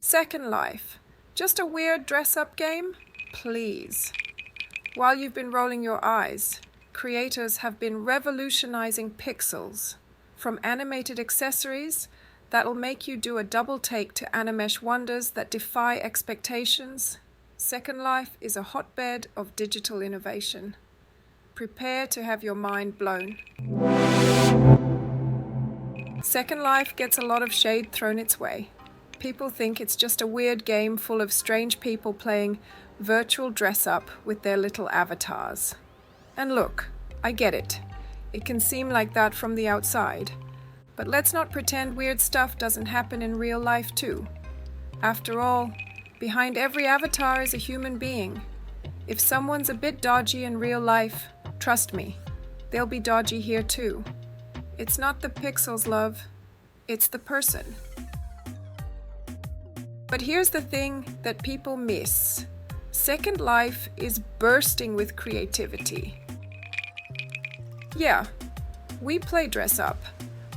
Second Life. Just a weird dress-up game? Please. While you've been rolling your eyes, creators have been revolutionizing pixels. From animated accessories that'll make you do a double take to animesh wonders that defy expectations, Second Life is a hotbed of digital innovation. Prepare to have your mind blown. Second Life gets a lot of shade thrown its way. People think it's just a weird game full of strange people playing virtual dress-up with their little avatars. And look, I get it. It can seem like that from the outside. But let's not pretend weird stuff doesn't happen in real life too. After all, behind every avatar is a human being. If someone's a bit dodgy in real life, trust me, they'll be dodgy here too. It's not the pixels, love. It's the person. But here's the thing that people miss. Second Life is bursting with creativity. Yeah, we play dress up,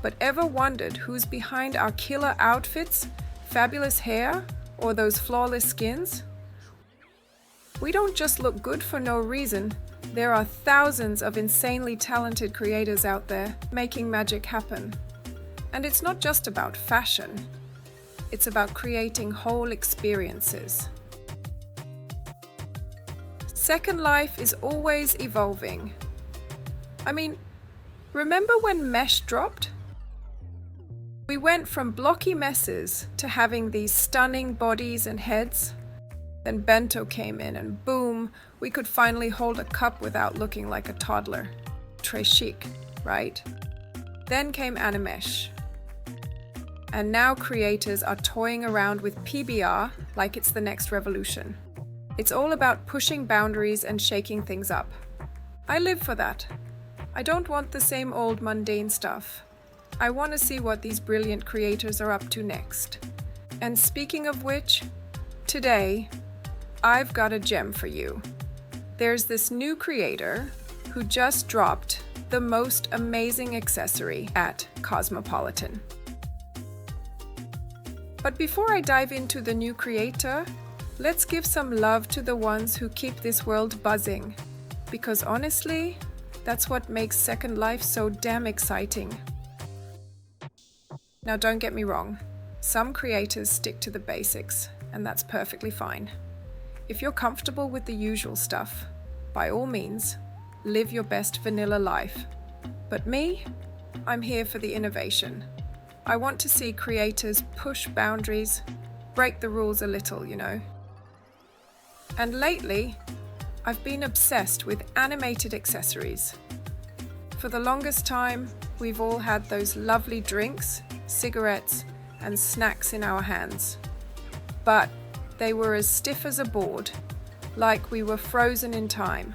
but ever wondered who's behind our killer outfits, fabulous hair, or those flawless skins? We don't just look good for no reason. There are thousands of insanely talented creators out there making magic happen. And it's not just about fashion. It's about creating whole experiences. Second Life is always evolving. I mean, remember when Mesh dropped? We went from blocky messes to having these stunning bodies and heads. Then Bento came in and boom, we could finally hold a cup without looking like a toddler. Très chic, right? Then came Animesh. And now creators are toying around with PBR like it's the next revolution. It's all about pushing boundaries and shaking things up. I live for that. I don't want the same old mundane stuff. I want to see what these brilliant creators are up to next. And speaking of which, today, I've got a gem for you. There's this new creator who just dropped the most amazing accessory at Cosmopolitan. But before I dive into the new creator, let's give some love to the ones who keep this world buzzing. Because honestly, that's what makes Second Life so damn exciting. Now don't get me wrong, some creators stick to the basics, and that's perfectly fine. If you're comfortable with the usual stuff, by all means, live your best vanilla life. But me, I'm here for the innovation. I want to see creators push boundaries, break the rules a little, you know. And lately, I've been obsessed with animated accessories. For the longest time, we've all had those lovely drinks, cigarettes, and snacks in our hands. But they were as stiff as a board, like we were frozen in time,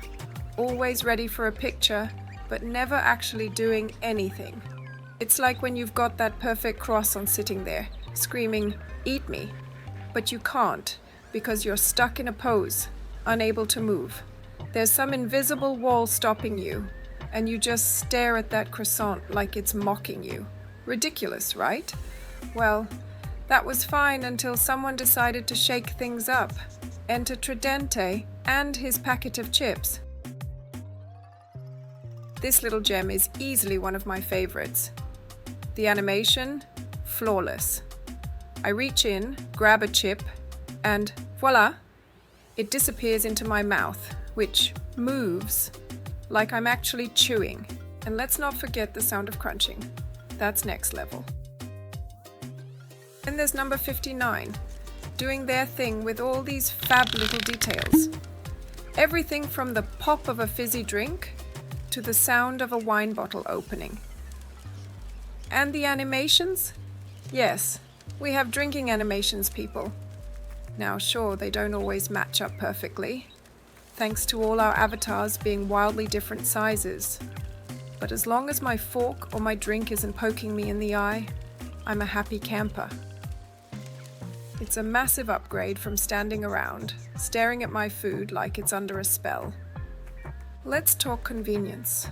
always ready for a picture, but never actually doing anything. It's like when you've got that perfect croissant sitting there, screaming, "Eat me," but you can't because you're stuck in a pose, unable to move. There's some invisible wall stopping you, and you just stare at that croissant like it's mocking you. Ridiculous, right? Well, that was fine until someone decided to shake things up. Enter Tredente and his packet of chips. This little gem is easily one of my favorites. The animation, flawless. I reach in, grab a chip, and voila, it disappears into my mouth, which moves like I'm actually chewing. And let's not forget the sound of crunching. That's next level. Then there's number 59, doing their thing with all these fab little details. Everything from the pop of a fizzy drink to the sound of a wine bottle opening. And the animations? Yes, we have drinking animations, people. Now, sure, they don't always match up perfectly, thanks to all our avatars being wildly different sizes. But as long as my fork or my drink isn't poking me in the eye, I'm a happy camper. It's a massive upgrade from standing around, staring at my food like it's under a spell. Let's talk convenience.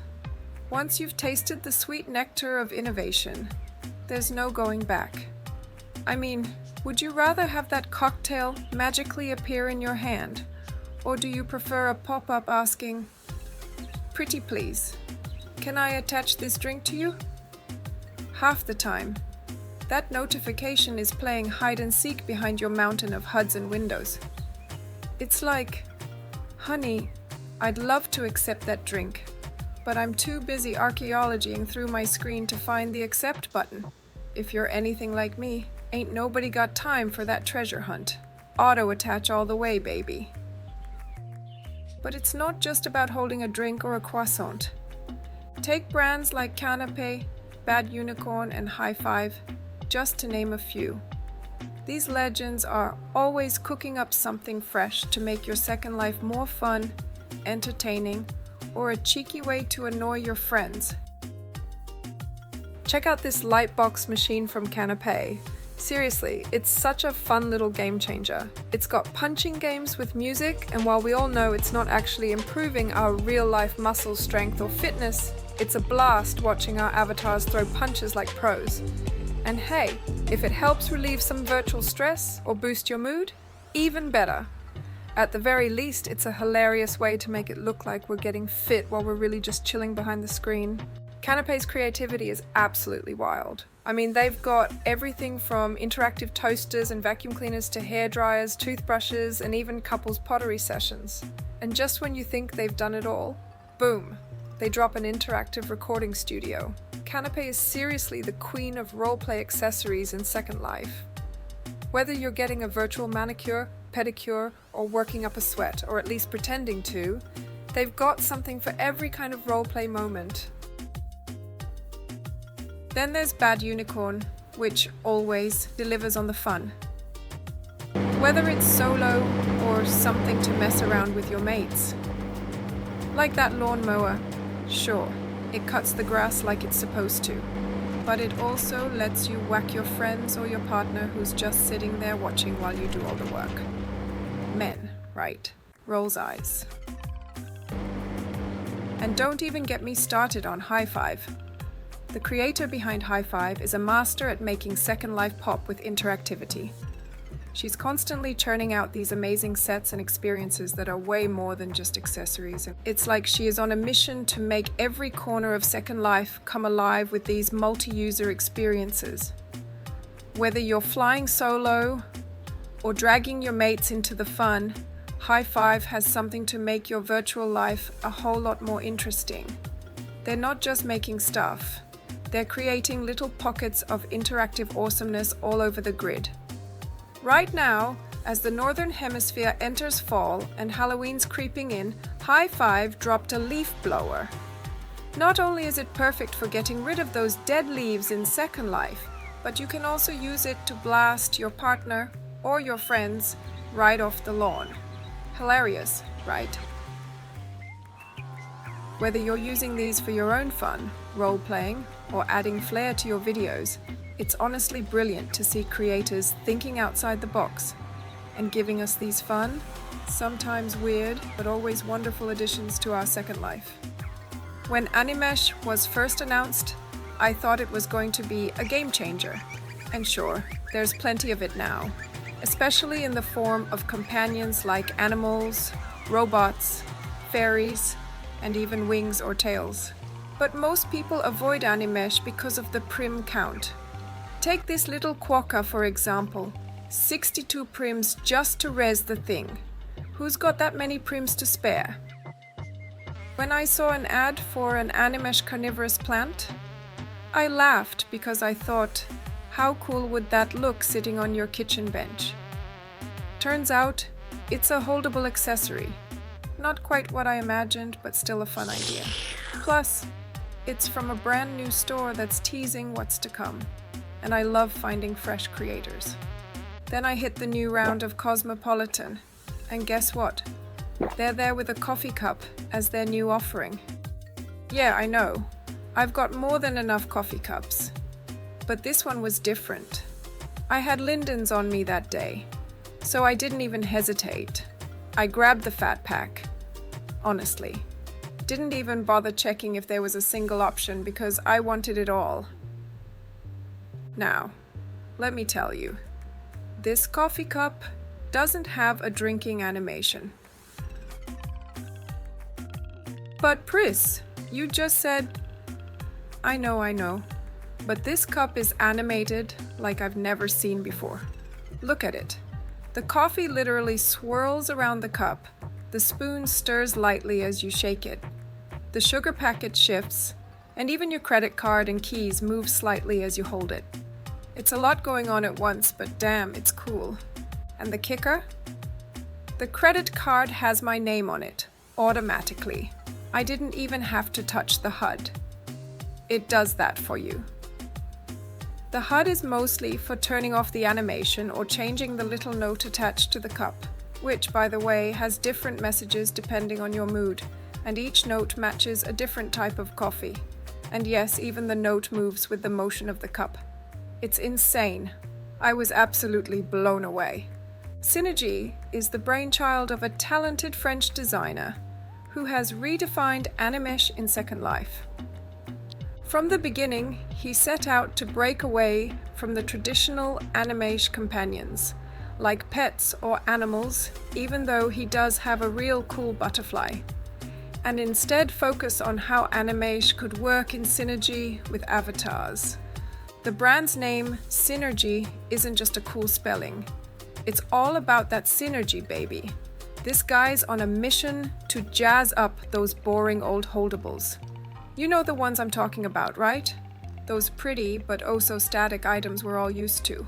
Once you've tasted the sweet nectar of innovation, there's no going back. I mean, Would you rather have that cocktail magically appear in your hand, or do you prefer a pop-up asking, "Pretty please, can I attach this drink to you?" Half the time, that notification is playing hide and seek behind your mountain of HUDs and windows. It's like, "Honey, I'd love to accept that drink, but I'm too busy archaeologying through my screen to find the accept button." If you're anything like me, ain't nobody got time for that treasure hunt. Auto attach all the way, baby. But it's not just about holding a drink or a croissant. Take brands like Canapé, Bad Unicorn, and High Five, just to name a few. These legends are always cooking up something fresh to make your second life more fun, entertaining, or a cheeky way to annoy your friends. Check out this lightbox machine from Canapé. Seriously, it's such a fun little game changer. It's got punching games with music, and while we all know it's not actually improving our real-life muscle strength or fitness, it's a blast watching our avatars throw punches like pros. And hey, if it helps relieve some virtual stress or boost your mood, even better. At the very least, it's a hilarious way to make it look like we're getting fit while we're really just chilling behind the screen. Canapé's creativity is absolutely wild. I mean, they've got everything from interactive toasters and vacuum cleaners to hair dryers, toothbrushes, and even couples pottery sessions. And just when you think they've done it all, boom, they drop an interactive recording studio. Canapé is seriously the queen of roleplay accessories in Second Life. Whether you're getting a virtual manicure, pedicure, or working up a sweat, or at least pretending to, they've got something for every kind of roleplay moment. Then there's Bad Unicorn, which always delivers on the fun. Whether it's solo or something to mess around with your mates. Like that lawnmower, sure, it cuts the grass like it's supposed to, but it also lets you whack your friends or your partner who's just sitting there watching while you do all the work. Men, right? Rolls eyes. And don't even get me started on High Five. The creator behind High Five is a master at making Second Life pop with interactivity. She's constantly churning out these amazing sets and experiences that are way more than just accessories. It's like she is on a mission to make every corner of Second Life come alive with these multi-user experiences. Whether you're flying solo or dragging your mates into the fun, High Five has something to make your virtual life a whole lot more interesting. They're not just making stuff. They're creating little pockets of interactive awesomeness all over the grid. Right now, as the Northern Hemisphere enters fall and Halloween's creeping in, High Five dropped a leaf blower. Not only is it perfect for getting rid of those dead leaves in Second Life, but you can also use it to blast your partner or your friends right off the lawn. Hilarious, right? Whether you're using these for your own fun, role-playing, or adding flair to your videos, it's honestly brilliant to see creators thinking outside the box and giving us these fun, sometimes weird, but always wonderful additions to our Second Life. When Animesh was first announced, I thought it was going to be a game changer. And sure, there's plenty of it now, especially in the form of companions like animals, robots, fairies, and even wings or tails. But most people avoid Animesh because of the prim count. Take this little quokka for example, 62 prims just to res the thing. Who's got that many prims to spare? When I saw an ad for an Animesh carnivorous plant, I laughed because I thought, how cool would that look sitting on your kitchen bench? Turns out, it's a holdable accessory. Not quite what I imagined, but still a fun idea. Plus, it's from a brand new store that's teasing what's to come, and I love finding fresh creators. Then I hit the new round of Cosmopolitan, and guess what? They're there with a coffee cup as their new offering. Yeah, I know, I've got more than enough coffee cups, but this one was different. I had Linden's on me that day, so I didn't even hesitate. I grabbed the fat pack. Honestly, didn't even bother checking if there was a single option because I wanted it all. Now, let me tell you, This coffee cup doesn't have a drinking animation. But Pris, you just said... I know. But this cup is animated like I've never seen before. Look at it. The coffee literally swirls around the cup. The spoon stirs lightly as you shake it. The sugar packet shifts, and even your credit card and keys move slightly as you hold it. It's a lot going on at once, but damn, it's cool. And the kicker? The credit card has my name on it, automatically. I didn't even have to touch the HUD. It does that for you. The HUD is mostly for turning off the animation or changing the little note attached to the cup, which, by the way, has different messages depending on your mood, and each note matches a different type of coffee. And yes, even the note moves with the motion of the cup. It's insane. I was absolutely blown away. Synrj is the brainchild of a talented French designer who has redefined animesh in Second Life. From the beginning, he set out to break away from the traditional animesh companions, like pets or animals, even though he does have a real cool butterfly, and instead focus on how animesh could work in Synrj with avatars. The brand's name, Synrj, isn't just a cool spelling. It's all about that synergy, baby. This guy's on a mission to jazz up those boring old holdables. You know the ones I'm talking about, right? Those pretty but oh so static items we're all used to.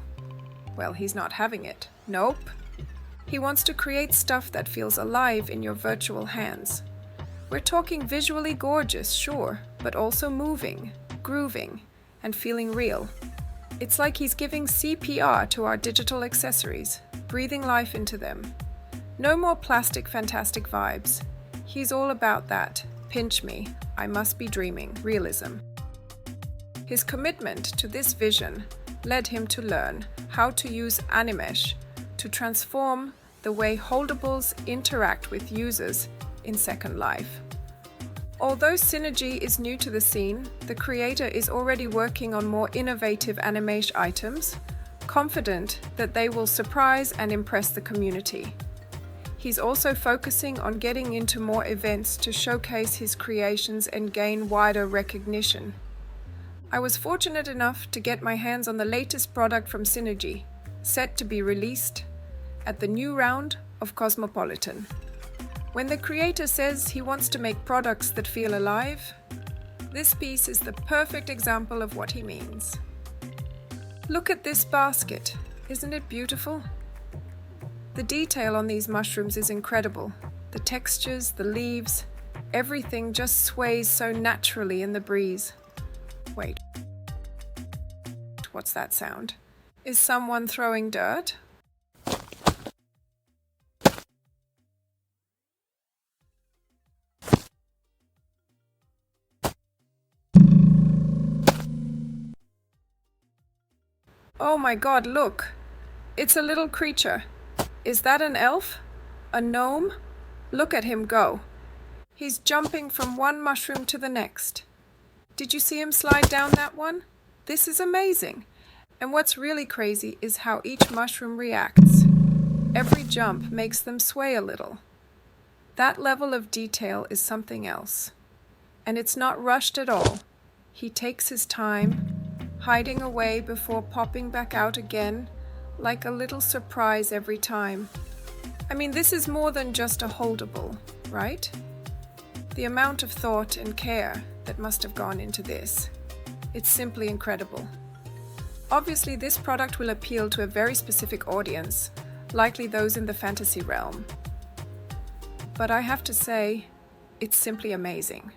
Well, he's not having it. Nope. He wants to create stuff that feels alive in your virtual hands. We're talking visually gorgeous, sure, but also moving, grooving, and feeling real. It's like he's giving CPR to our digital accessories, breathing life into them. No more plastic fantastic vibes. He's all about that. Pinch me, I must be dreaming, realism. His commitment to this vision led him to learn how to use animesh to transform the way holdables interact with users in Second Life. Although Synrj is new to the scene, the creator is already working on more innovative animesh items, confident that they will surprise and impress the community. He's also focusing on getting into more events to showcase his creations and gain wider recognition. I was fortunate enough to get my hands on the latest product from Synrj, set to be released at the new round of Cosmopolitan. When the creator says he wants to make products that feel alive, this piece is the perfect example of what he means. Look at this basket, isn't it beautiful? The detail on these mushrooms is incredible. The textures, the leaves, everything just sways so naturally in the breeze. Wait, what's that sound? Is someone throwing dirt? Oh my god, look! It's a little creature. Is that an elf? A gnome? Look at him go. He's jumping from one mushroom to the next. Did you see him slide down that one? This is amazing. And what's really crazy is how each mushroom reacts. Every jump makes them sway a little. That level of detail is something else. And it's not rushed at all. He takes his time, hiding away before popping back out again, like a little surprise every time. I mean, this is more than just a holdable, right? The amount of thought and care that must have gone into this. It's simply incredible. Obviously, this product will appeal to a very specific audience, likely those in the fantasy realm. But I have to say, it's simply amazing.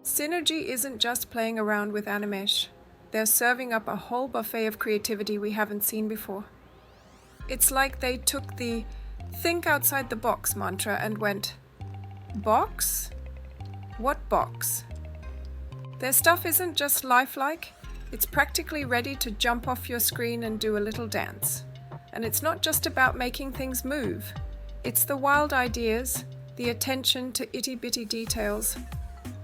Synrj isn't just playing around with animesh. They're serving up a whole buffet of creativity we haven't seen before. It's like they took the "think outside the box" mantra and went, "Box? What box?" Their stuff isn't just lifelike, it's practically ready to jump off your screen and do a little dance. And it's not just about making things move. It's the wild ideas, the attention to itty-bitty details,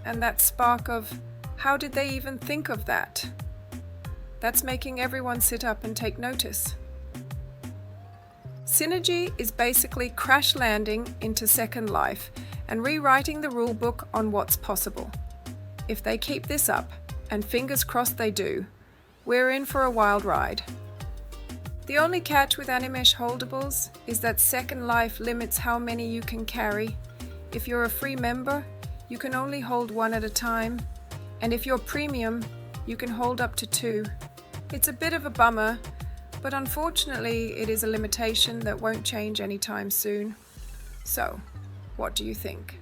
and that spark of, how did they even think of that? That's making everyone sit up and take notice. Synrj is basically crash landing into Second Life and rewriting the rulebook on what's possible. If they keep this up, and fingers crossed they do, we're in for a wild ride. The only catch with Animesh Holdables is that Second Life limits how many you can carry. If you're a free member, you can only hold one at a time, and if you're premium, you can hold up to 2. It's a bit of a bummer, but unfortunately it is a limitation that won't change anytime soon. So, what do you think?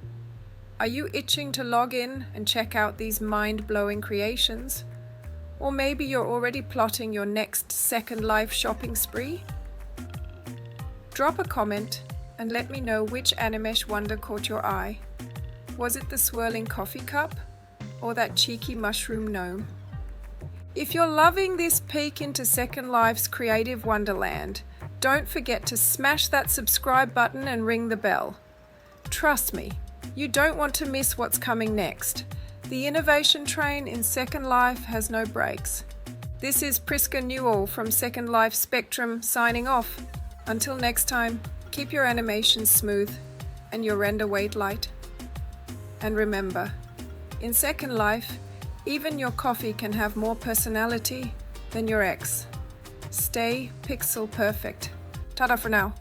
Are you itching to log in and check out these mind-blowing creations? Or maybe you're already plotting your next Second Life shopping spree? Drop a comment and let me know which Animesh wonder caught your eye. Was it the swirling coffee cup or that cheeky mushroom gnome? If you're loving this peek into Second Life's creative wonderland, don't forget to smash that subscribe button and ring the bell. Trust me, you don't want to miss what's coming next. The innovation train in Second Life has no brakes. This is Priska Newell from Second Life Spectrum signing off. Until next time, keep your animations smooth and your render weight light. And remember, in Second Life, even your coffee can have more personality than your ex. Stay pixel perfect. Ta-da for now.